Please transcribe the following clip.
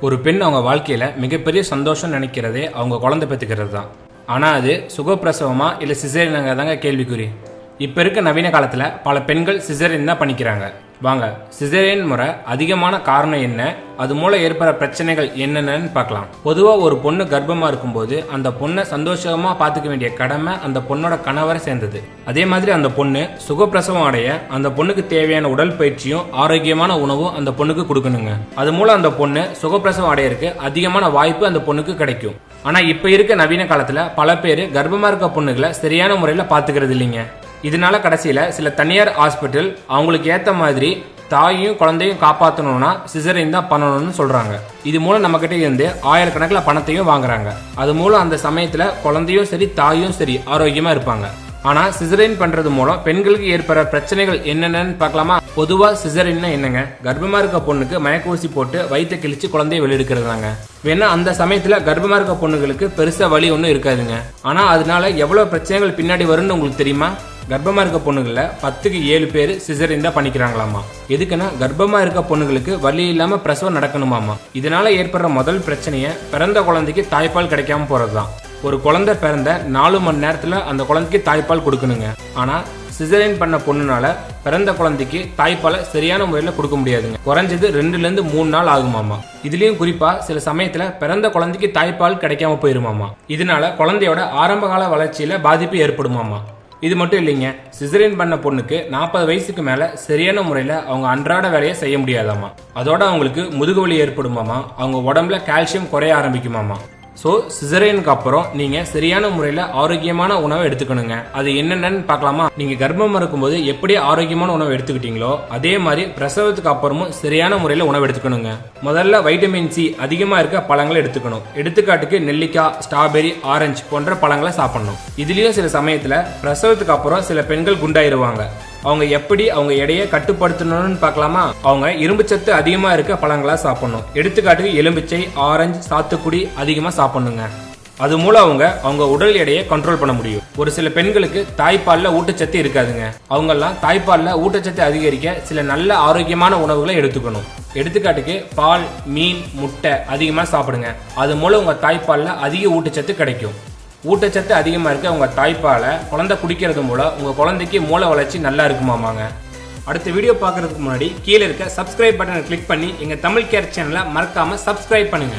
ஒரு பெண் அவங்க வாழ்க்கையில மிகப்பெரிய சந்தோஷம் நினைக்கிறதே அவங்க குழந்தை பெற்றுக்கிறது தான். ஆனா அது சுகப்பிரசவமா இல்ல சிசேரியனாங்க தாங்க கேள்விக்குறி. இப்ப இருக்க நவீன காலத்துல பல பெண்கள் சிசேரியன் தான் பண்ணிக்கிறாங்க. வாங்க சிசேரியன் முறை அதிகமான காரணம் என்ன, அது மூலம் ஏற்படுற பிரச்சனைகள் என்னென்னு பார்க்கலாம். பொதுவா ஒரு பொண்ணு கர்ப்பமா இருக்கும்போது அந்த பொண்ணை சந்தோஷமா பாத்துக்க வேண்டிய கடமை அந்த பொண்ணோட கணவரை சேர்ந்தது. அதே மாதிரி அந்த பொண்ணு சுகப்பிரசவம் அடைய அந்த பொண்ணுக்கு தேவையான உடல் பயிற்சியும் ஆரோக்கியமான உணவும் அந்த பொண்ணுக்கு கொடுக்கணுங்க. அது மூலம் அந்த பொண்ணு சுகப்பிரசவம் அடையறதுக்கு அதிகமான வாய்ப்பு அந்த பொண்ணுக்கு கிடைக்கும். ஆனா இப்ப இருக்க நவீன காலத்துல பல பேர் கர்ப்பமா இருக்க பொண்ணுகளை சரியான முறையில பாத்துக்கிறது இல்லைங்க. இதனால கடைசியில சில தனியார் ஹாஸ்பிட்டல் அவங்களுக்கு ஏத்த மாதிரி தாயையும் குழந்தையும் காப்பாற்றணும்னா சிசேரியன் தான் பண்ணணும்னு சொல்றாங்க. இது மூலம் நம்ம கிட்ட இருந்து ஆயிரக்கணக்கில் பணத்தையும் வாங்குறாங்க. அது மூலம் அந்த சமயத்துல குழந்தையும் சரி தாயும் சரி ஆரோக்கியமா இருப்பாங்க. ஆனா சிசேரியன் பண்றது மூலம் பெண்களுக்கு ஏற்படுற பிரச்சனைகள் என்னென்னு பார்க்கலாமா? பொதுவா சிசேரியன்னா என்னங்க? கர்ப்பமா இருக்க பொண்ணுக்கு மயக்க ஊசி போட்டு வயிற்ற கிழிச்சு குழந்தைய வெளியெடுக்கிறதாங்க. வேணா அந்த சமயத்துல கர்ப்பமா இருக்க பொண்ணுகளுக்கு பெருசா வலி ஒன்றும் இருக்காதுங்க. ஆனா அதனால எவ்வளவு பிரச்சனைகள் பின்னாடி வரும்னு உங்களுக்கு தெரியுமா? கர்ப்பமா இருக்க பொண்ணுகள 10க்கு 7 பேர் சிசேரியன் தான் பண்ணிக்கிறாங்களாமா. எதுக்குன்னா கர்ப்பமா இருக்க பொண்ணுகளுக்கு வலி இல்லாம பிரசவம் நடக்கணுமாமா. இதனால ஏற்படுற முதல் பிரச்சனைய பிறந்த குழந்தைக்கு தாய்ப்பால் கிடைக்காம போறதுதான். ஒரு குழந்தை பிறந்த 4 மணி நேரத்துல அந்த குழந்தைக்கு தாய்ப்பால் கொடுக்கணுங்க. ஆனா சிசேரியன் பண்ண பொண்ணுனால பிறந்த குழந்தைக்கு தாய்ப்பாலை சரியான முறையில கொடுக்க முடியாதுங்க. குறைஞ்சது 2ல இருந்து 3 நாள் ஆகுமாமா. இதுலயும் குறிப்பா சில சமயத்துல பிறந்த குழந்தைக்கு தாய்ப்பால் கிடைக்காம போயிருமாமா. இதனால குழந்தையோட ஆரம்ப கால வளர்ச்சியில பாதிப்பு ஏற்படுமாமா. இது மட்டும் இல்லைங்க, சிசேரியன் பண்ண பொண்ணுக்கு 40 வயசுக்கு மேல சரியான முறையில அவங்க அன்றாட வேலையை செய்ய முடியாதாமா. அதோட அவங்களுக்கு முதுகு வலி ஏற்படுமாமா. அவங்க உடம்புல கால்சியம் குறைய ஆரம்பிக்குமாமா. ஸோ சிசேரியனுக்கு அப்புறம் நீங்க சரியான முறையில ஆரோக்கியமான உணவை எடுத்துக்கணுங்க. அது என்னென்னு பார்க்கலாமா? நீங்க கர்ப்பமா இருக்கும்போது எப்படி ஆரோக்கியமான உணவு எடுத்துக்கிட்டீங்களோ அதே மாதிரி பிரசவத்துக்கு அப்புறமும் சரியான முறையில உணவு எடுத்துக்கணுங்க. முதல்ல வைட்டமின் சி அதிகமா இருக்க பழங்களை எடுத்துக்கணும். எடுத்துக்காட்டுக்கு நெல்லிக்காய், ஸ்ட்ராபெரி, ஆரஞ்சு போன்ற பழங்களை சாப்பிடணும். இதுலயும் சில சமயத்துல பிரசவத்துக்கு அப்புறம் சில பெண்கள் குண்டாயிருவாங்க. அவங்க எப்படி அவங்க எடையை கட்டுப்படுத்தணும்னு பார்க்கலாமா? அவங்க இரும்பு சத்து அதிகமா இருக்க பழங்களா சாப்பிடணும். எடுத்துக்காட்டுக்கு எலும்பிச்சை, ஆரஞ்சு, சாத்துக்குடி அதிகமா சாப்பிடணுங்க. அது மூலம் அவங்க உடல் எடையை கண்ட்ரோல் பண்ண முடியும். ஒரு சில பெண்களுக்கு தாய்ப்பால்ல ஊட்டச்சத்து இருக்காதுங்க. அவங்க எல்லாம் தாய்ப்பால்ல ஊட்டச்சத்து அதிகரிக்க சில நல்ல ஆரோக்கியமான உணவுகளை எடுத்துக்கணும். எடுத்துக்காட்டுக்கு பால், மீன், முட்டை அதிகமா சாப்பிடுங்க. அது மூலம் உங்க தாய்ப்பால்ல அதிக ஊட்டச்சத்து கிடைக்கும். ஊட்டச்சத்து அதிகமா இருக்க உங்க தாய்ப்பாலை குழந்தை குடிக்கிறது மூலம் உங்க குழந்தைக்கு மூளை வளர்ச்சி நல்லா இருக்குமாமாங்க. அடுத்த வீடியோ பார்க்கறதுக்கு முன்னாடி கீழே இருக்க சப்ஸ்கிரைப் பட்டனை கிளிக் பண்ணி எங்க தமிழ் கேர் சேனலை மறக்காம சப்ஸ்கிரைப் பண்ணுங்க.